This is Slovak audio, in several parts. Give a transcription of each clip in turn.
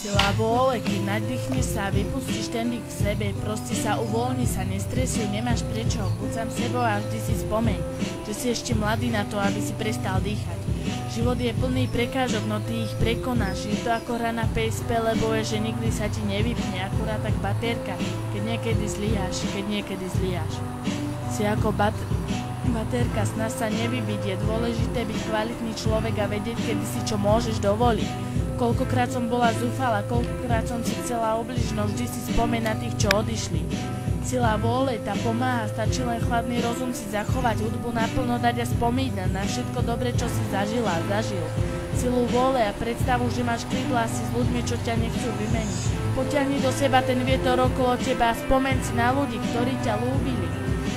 Sila vôle, keď nadýchneš sa a vypustíš ten dých v sebe, proste sa uvoľni, sa nestresuj, nemáš prečo, buď sám sebou a vždy si spomeň, že si ešte mladý na to, aby si prestal dýchať. Život je plný prekážok, no ty ich prekonáš, je to ako hra na PSP, lebo je, že nikdy sa ti nevypne, akurát tak baterka, keď niekedy zlyháš. Si ako baterka, snaž sa nevybiť, je dôležité byť kvalitný človek a vedieť, kedy si čo môžeš dovoliť. Koľkokrát som bola zúfala, koľkokrát som si chcela obližiť, no vždy si spomeň na tých, čo odišli. Sila vôle, tá pomáha, stačí len chladný rozum si zachovať, hudbu naplno dať a spomínať na všetko dobre, čo si zažil. Silu vôle a predstavu, že máš krídla si s ľuďmi, čo ťa nechcú vymeniť. Potiahni do seba ten vietor okolo teba a spomeň si na ľudí, ktorí ťa ľúbili.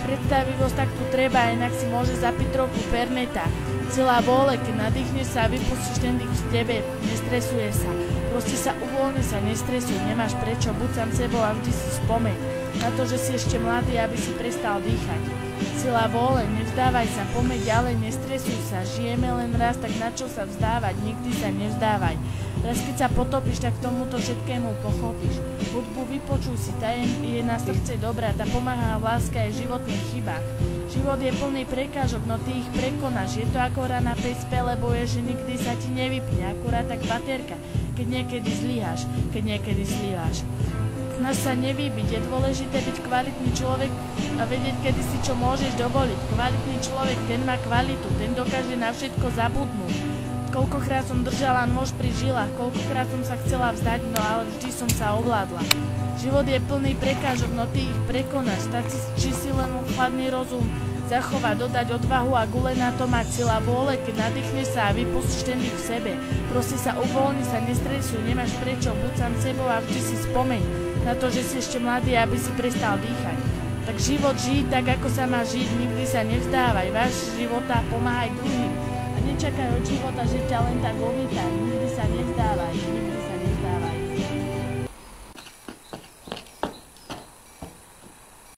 Predstavivosť tak tu treba, inak si môže zapiť trochu perneta. Sila vôle, keď nadýchneš sa a vypustíš ten dých v tebe, nestresuje sa. Proste sa uvoľni, sa nestresuj, nemáš prečo, buď sám sebou a vždy si spomeň na to, že si ešte mladý, aby si prestal dýchať. Sila vôle, nevzdávaj sa, pomeď ďalej, nestresuj sa, žijeme len raz, tak na čo sa vzdávať, nikdy sa nevzdávaj. Raz keď sa potopíš, tak tomuto všetkému pochopíš. Hudbu vypočuj si, tá je na srdce dobrá, tá pomáha v láske aj životných chybách. Život je plný prekážok, no ty ich prekonáš, je to ako hra na PSP, lebo je, že nikdy sa ti nevypne, akurát tak baterka, keď niekedy zlyháš. Snaž sa nevybiť, je dôležité byť kvalitný človek a vedieť, kedy si čo môžeš dovoliť. Kvalitný človek, ten má kvalitu, ten dokáže na všetko zabudnúť. Koľkokrát som držala nôž pri žilách, koľkokrát som sa chcela vzdať, no ale vždy som sa ovládla. Život je plný prekážok, no ty ich prekonáš, stačí si len chladný rozum zachovať, dodať odvahu a gule na to mať. Sila vôle, keď nadýchneš sa a vypustíš ten dých v sebe. Proste sa uvoľni, sa nestresuj, nemáš prečo, buď sám sebou a vždy si spomeň na to, že si ešte mladý, aby si prestal dýchať. Tak život žij tak, ako sa má žiť, nikdy sa nevzdávaj, váš života pomáhaj druhým a nečakaj od života, že ťa len tak ovíta, nikdy sa nevzdávaj, nikdy